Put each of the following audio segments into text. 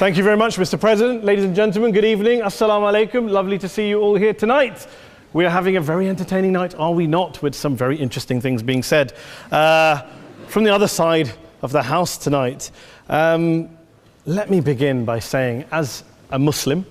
Thank you very much, Mr. President. Ladies and gentlemen, good evening. Assalamu alaikum. Lovely to see you all here tonight. We are having a very entertaining night, are we not, with some very interesting things being said from the other side of the house tonight. Let me begin by saying, as a Muslim,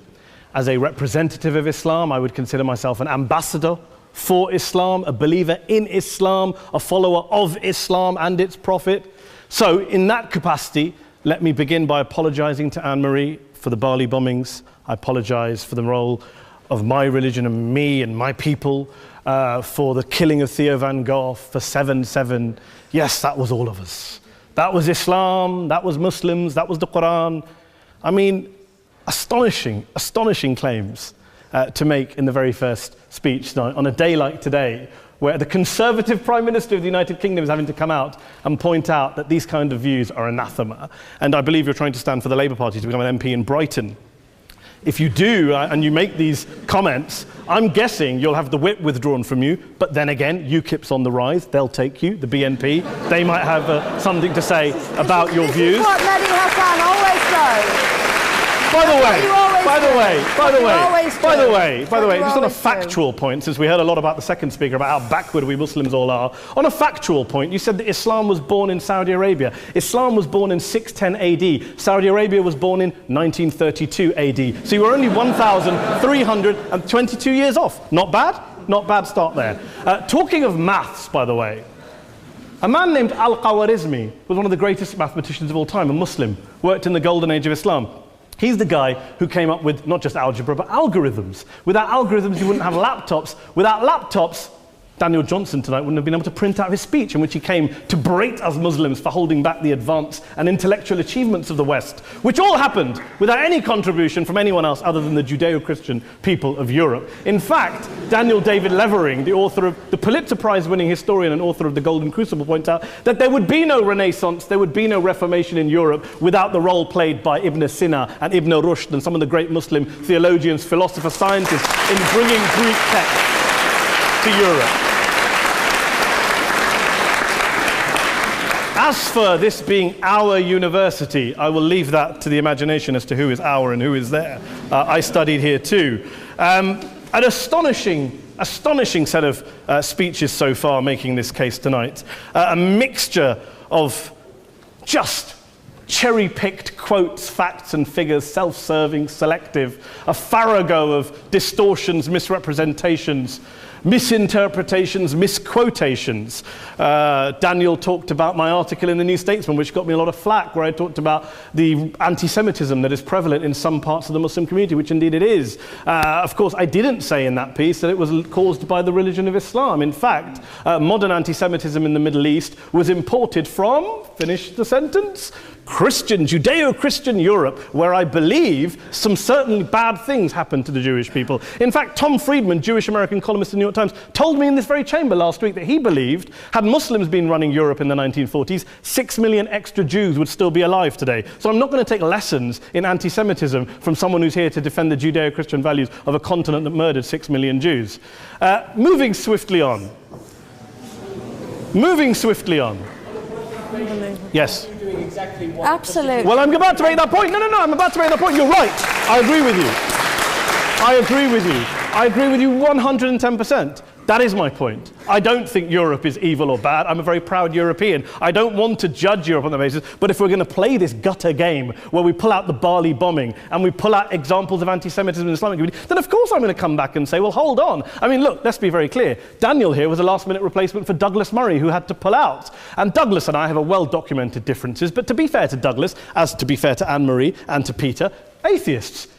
as a representative of Islam, I would consider myself an ambassador for Islam, a believer in Islam, a follower of Islam and its Prophet. So in that capacity, let me begin by apologizing to Anne-Marie for the Bali bombings. I apologize for the role of my religion and me and my people, for the killing of Theo van Gogh, for 7/7. Yes, that was all of us. That was Islam, that was Muslims, that was the Quran. I mean, astonishing claims to make in the very first speech tonight, on a day like today, where the Conservative Prime Minister of the United Kingdom is having to come out and point out that these kind of views are anathema. And I believe you're trying to stand for the Labour Party to become an MP in Brighton. If you do, and you make these comments, I'm guessing you'll have the whip withdrawn from you, but then again, UKIP's on the rise, they'll take you, the BNP, they might have something to say about your views. This is what Mehdi Hasan always does. By the way, just on a factual point, since we heard a lot about the second speaker, about how backward we Muslims all are, on a factual point, you said that Islam was born in Saudi Arabia. Islam was born in 610 AD. Saudi Arabia was born in 1932 AD. So you were only 1,322 years off. Not bad? Not bad start there. Talking of maths, by the way, a man named Al-Khwarizmi was one of the greatest mathematicians of all time, a Muslim, worked in the golden age of Islam. He's the guy who came up with not just algebra, but algorithms. Without algorithms, you wouldn't have laptops. Without laptops, Daniel Johnson tonight wouldn't have been able to print out his speech in which he came to berate us Muslims for holding back the advance and intellectual achievements of the West, which all happened without any contribution from anyone else other than the Judeo-Christian people of Europe. In fact, Daniel David Levering, the author of the Pulitzer Prize-winning historian and author of The Golden Crucible, points out that there would be no Renaissance, there would be no Reformation in Europe without the role played by Ibn Sina and Ibn Rushd and some of the great Muslim theologians, philosophers, scientists in bringing Greek texts to Europe. As for this being our university, I will leave that to the imagination as to who is our and who is there. I studied here too. An astonishing set of speeches so far making this case tonight. A mixture of just cherry-picked quotes, facts and figures, self-serving, selective, a farrago of distortions, misrepresentations, misinterpretations, misquotations. Daniel talked about my article in the New Statesman, which got me a lot of flack, where I talked about the anti-Semitism that is prevalent in some parts of the Muslim community, which indeed it is. Of course, I didn't say in that piece that it was caused by the religion of Islam. In fact, modern anti-Semitism in the Middle East was imported from, finish the sentence, Judeo-Christian Europe, where I believe some certainly bad things happened to the Jewish people. In fact, Tom Friedman, Jewish-American columnist in the New York Times, told me in this very chamber last week that he believed, had Muslims been running Europe in the 1940s, 6 million extra Jews would still be alive today. So I'm not going to take lessons in anti-Semitism from someone who's here to defend the Judeo-Christian values of a continent that murdered 6 million Jews. Moving swiftly on. Yes. Absolutely. Well, I'm about to make that point. No, I'm about to make that point. You're right. I agree with you 110%. That is my point. I don't think Europe is evil or bad. I'm a very proud European. I don't want to judge Europe on that basis, but if we're going to play this gutter game where we pull out the Bali bombing and we pull out examples of anti-Semitism in the Islamic community, then of course I'm going to come back and say, well, hold on. I mean, look, let's be very clear. Daniel here was a last-minute replacement for Douglas Murray, who had to pull out. And Douglas and I have a well-documented differences, but to be fair to Douglas, as to be fair to Anne-Marie and to Peter, atheists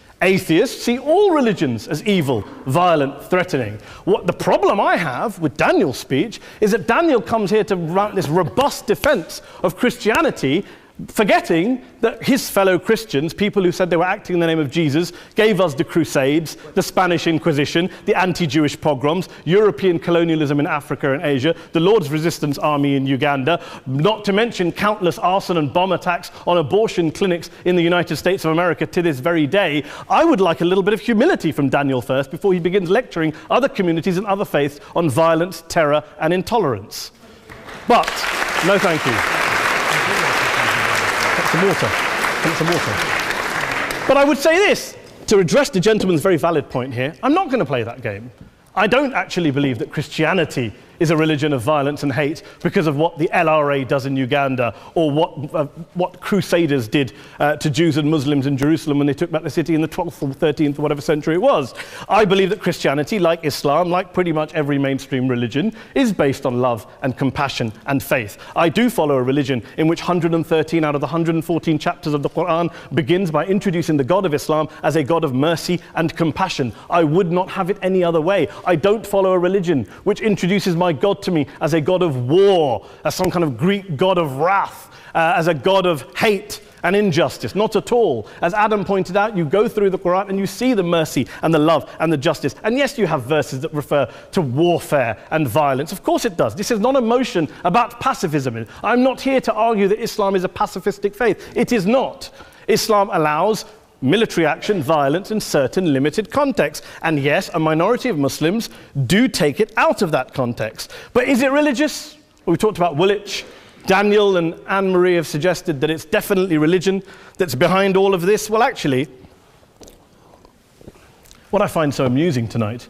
see all religions as evil, violent, threatening. What the problem I have with Daniel's speech is that Daniel comes here to run this robust defense of Christianity, forgetting that his fellow Christians, people who said they were acting in the name of Jesus, gave us the Crusades, the Spanish Inquisition, the anti-Jewish pogroms, European colonialism in Africa and Asia, the Lord's Resistance Army in Uganda, not to mention countless arson and bomb attacks on abortion clinics in the United States of America to this very day. I would like a little bit of humility from Daniel first before he begins lecturing other communities and other faiths on violence, terror, and intolerance. But, no thank you. Some water. But I would say this, to address the gentleman's very valid point here, I'm not going to play that game. I don't actually believe that Christianity is a religion of violence and hate because of what the LRA does in Uganda or what Crusaders did to Jews and Muslims in Jerusalem when they took back the city in the 12th or 13th or whatever century it was. I believe that Christianity, like Islam, like pretty much every mainstream religion, is based on love and compassion and faith. I do follow a religion in which 113 out of the 114 chapters of the Quran begins by introducing the God of Islam as a God of mercy and compassion. I would not have it any other way. I don't follow a religion which introduces my God to me as a God of war, as some kind of Greek God of wrath, as a God of hate and injustice. Not at all. As Adam pointed out, you go through the Quran and you see the mercy and the love and the justice. And yes, you have verses that refer to warfare and violence. Of course it does. This is not a motion about pacifism. I'm not here to argue that Islam is a pacifistic faith. It is not. Islam allows military action, violence in certain limited contexts. And yes, a minority of Muslims do take it out of that context. But is it religious? Well, we talked about Woolwich. Daniel and Anne-Marie have suggested that it's definitely religion that's behind all of this. Well, actually, what I find so amusing tonight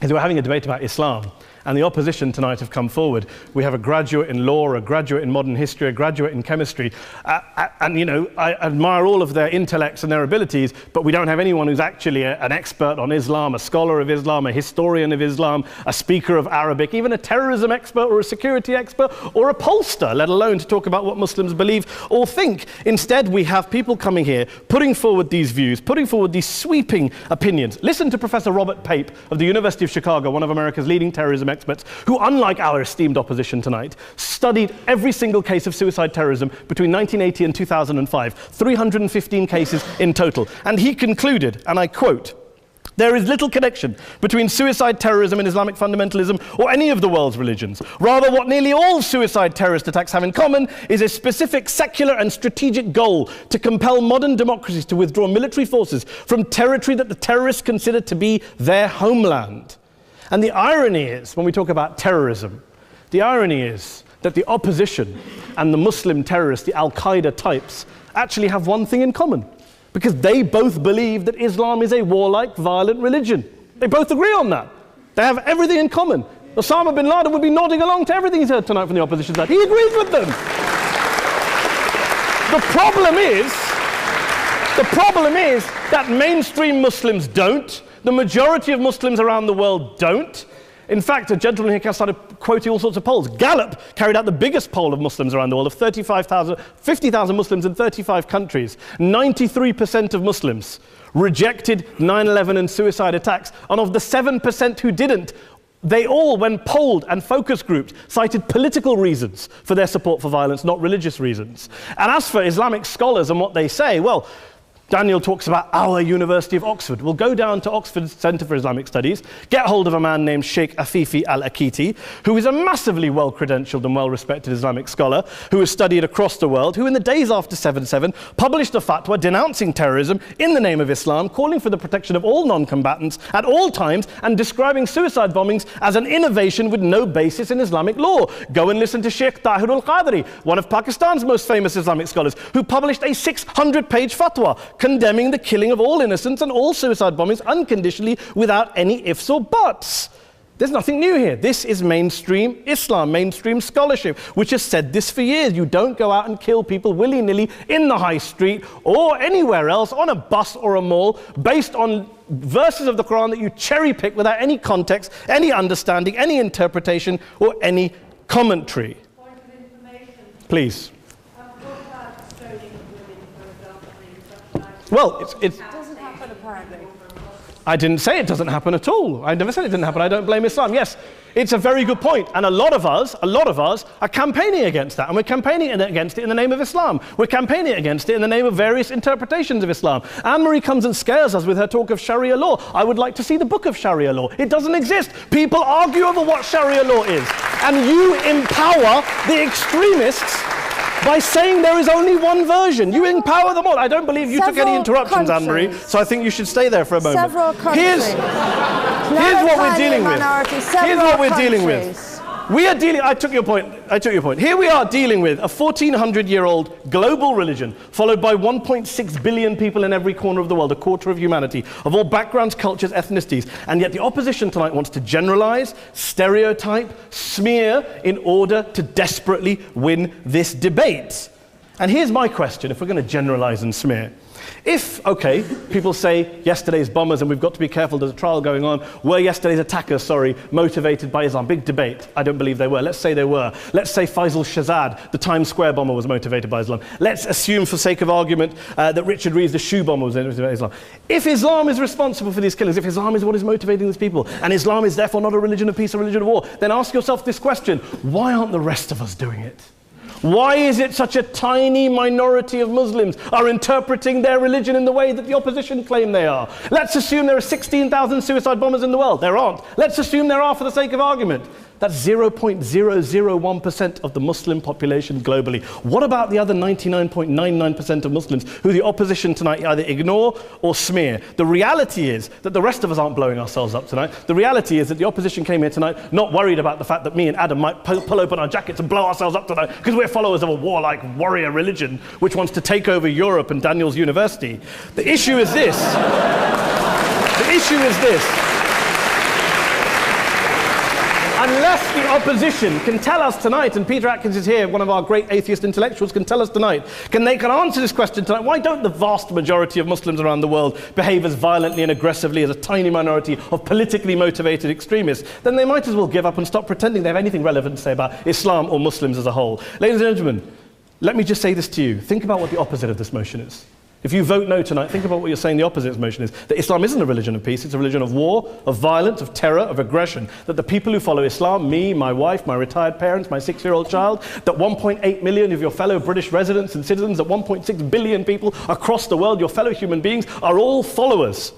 is we're having a debate about Islam. And the opposition tonight have come forward. We have a graduate in law, a graduate in modern history, a graduate in chemistry. And, you know, I admire all of their intellects and their abilities, but we don't have anyone who's actually an expert on Islam, a scholar of Islam, a historian of Islam, a speaker of Arabic, even a terrorism expert or a security expert or a pollster, let alone to talk about what Muslims believe or think. Instead, we have people coming here, putting forward these views, putting forward these sweeping opinions. Listen to Professor Robert Pape of the University of Chicago, one of America's leading terrorism experts, who, unlike our esteemed opposition tonight, studied every single case of suicide terrorism between 1980 and 2005, 315 cases in total. And he concluded, and I quote, "There is little connection between suicide terrorism and Islamic fundamentalism or any of the world's religions. Rather, what nearly all suicide terrorist attacks have in common is a specific secular and strategic goal to compel modern democracies to withdraw military forces from territory that the terrorists consider to be their homeland." And the irony is, when we talk about terrorism, the irony is that the opposition and the Muslim terrorists, the Al-Qaeda types, actually have one thing in common, because they both believe that Islam is a warlike, violent religion. They both agree on that. They have everything in common. Osama bin Laden would be nodding along to everything he's heard tonight from the opposition side. He agrees with them. The problem is that mainstream Muslims don't. The majority of Muslims around the world don't. In fact, a gentleman here started quoting all sorts of polls. Gallup carried out the biggest poll of Muslims around the world, of 50,000 Muslims in 35 countries. 93% of Muslims rejected 9/11 and suicide attacks. And of the 7% who didn't, they all, when polled and focus grouped, cited political reasons for their support for violence, not religious reasons. And as for Islamic scholars and what they say, well, Daniel talks about our University of Oxford. We'll go down to Oxford Centre for Islamic Studies, get hold of a man named Sheikh Afifi Al-Akiti, who is a massively well-credentialed and well-respected Islamic scholar who has studied across the world, who in the days after 7/7 published a fatwa denouncing terrorism in the name of Islam, calling for the protection of all non-combatants at all times and describing suicide bombings as an innovation with no basis in Islamic law. Go and listen to Sheikh Tahir al-Qadri, one of Pakistan's most famous Islamic scholars, who published a 600-page fatwa condemning the killing of all innocents and all suicide bombings unconditionally without any ifs or buts. There's nothing new here. This is mainstream Islam, mainstream scholarship, which has said this for years. You don't go out and kill people willy-nilly in the high street or anywhere else on a bus or a mall based on verses of the Quran that you cherry-pick without any context, any understanding, any interpretation, or any commentary. Point of information. Please. Well, it doesn't happen apparently. I didn't say it doesn't happen at all. I never said it didn't happen. I don't blame Islam. Yes, it's a very good point. And a lot of us are campaigning against that. And we're campaigning against it in the name of Islam. We're campaigning against it in the name of various interpretations of Islam. Anne-Marie comes and scares us with her talk of Sharia law. I would like to see the book of Sharia law. It doesn't exist. People argue over what Sharia law is. And you empower the extremists by saying there is only one version. You empower them all. I don't believe you took any interruptions, Anne-Marie, so I think you should stay there for a moment. Several countries. Here's what we're dealing with. Here's what we're dealing with. We are dealing, I took your point. Here we are dealing with a 1400-year-old global religion followed by 1.6 billion people in every corner of the world, a quarter of humanity, of all backgrounds, cultures, ethnicities. And yet the opposition tonight wants to generalize, stereotype, smear in order to desperately win this debate. And here's my question, if we're going to generalize and smear. If, okay, people say yesterday's bombers, and we've got to be careful, there's a trial going on, were yesterday's attackers, motivated by Islam? Big debate. I don't believe they were. Let's say they were. Let's say Faisal Shahzad, the Times Square bomber, was motivated by Islam. Let's assume, for sake of argument, that Richard Reeves, the shoe bomber, was motivated by Islam. If Islam is responsible for these killings, if Islam is what is motivating these people, and Islam is therefore not a religion of peace, a religion of war, then ask yourself this question: why aren't the rest of us doing it? Why is it such a tiny minority of Muslims are interpreting their religion in the way that the opposition claim they are? Let's assume there are 16,000 suicide bombers in the world. There aren't. Let's assume there are for the sake of argument. That's 0.001% of the Muslim population globally. What about the other 99.99% of Muslims who the opposition tonight either ignore or smear? The reality is that the rest of us aren't blowing ourselves up tonight. The reality is that the opposition came here tonight not worried about the fact that me and Adam might pull open our jackets and blow ourselves up tonight because we're followers of a warlike warrior religion which wants to take over Europe and Daniel's university. The issue is this. The issue is this. Unless the opposition can tell us tonight, and Peter Atkins is here, one of our great atheist intellectuals, can tell us tonight, they can answer this question tonight: why don't the vast majority of Muslims around the world behave as violently and aggressively as a tiny minority of politically motivated extremists? Then they might as well give up and stop pretending they have anything relevant to say about Islam or Muslims as a whole. Ladies and gentlemen, let me just say this to you. Think about what the opposite of this motion is. If you vote no tonight, think about what you're saying the opposite motion is. That Islam isn't a religion of peace, it's a religion of war, of violence, of terror, of aggression. That the people who follow Islam, me, my wife, my retired parents, my 6-year-old child, that 1.8 million of your fellow British residents and citizens, that 1.6 billion people across the world, your fellow human beings, are all followers,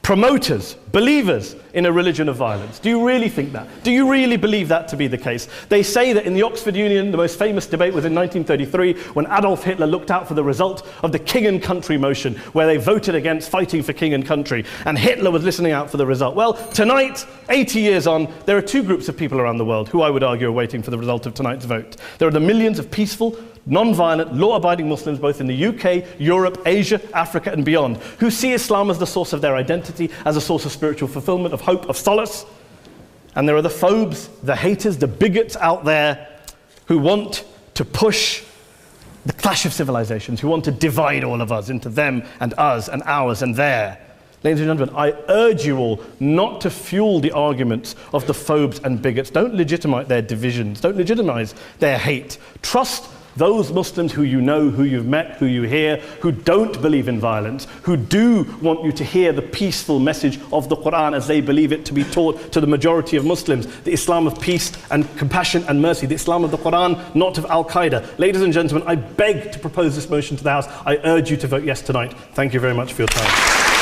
promoters, believers in a religion of violence. Do you really think that? Do you really believe that to be the case? They say that in the Oxford Union, the most famous debate was in 1933 when Adolf Hitler looked out for the result of the King and Country motion, where they voted against fighting for King and Country, and Hitler was listening out for the result. Well, tonight, 80 years on, there are two groups of people around the world who I would argue are waiting for the result of tonight's vote. There are the millions of peaceful, non-violent, law-abiding Muslims both in the UK, Europe, Asia, Africa and beyond, who see Islam as the source of their identity, as a source of spiritual fulfillment, of hope, of solace. And there are the phobes, the haters, the bigots out there who want to push the clash of civilizations, who want to divide all of us into them and us and ours and their. Ladies and gentlemen, I urge you all not to fuel the arguments of the phobes and bigots. Don't legitimize their divisions. Don't legitimize their hate. Trust those Muslims who you know, who you've met, who you hear, who don't believe in violence, who do want you to hear the peaceful message of the Quran as they believe it to be taught to the majority of Muslims, the Islam of peace and compassion and mercy, the Islam of the Quran, not of Al-Qaeda. Ladies and gentlemen, I beg to propose this motion to the House. I urge you to vote yes tonight. Thank you very much for your time.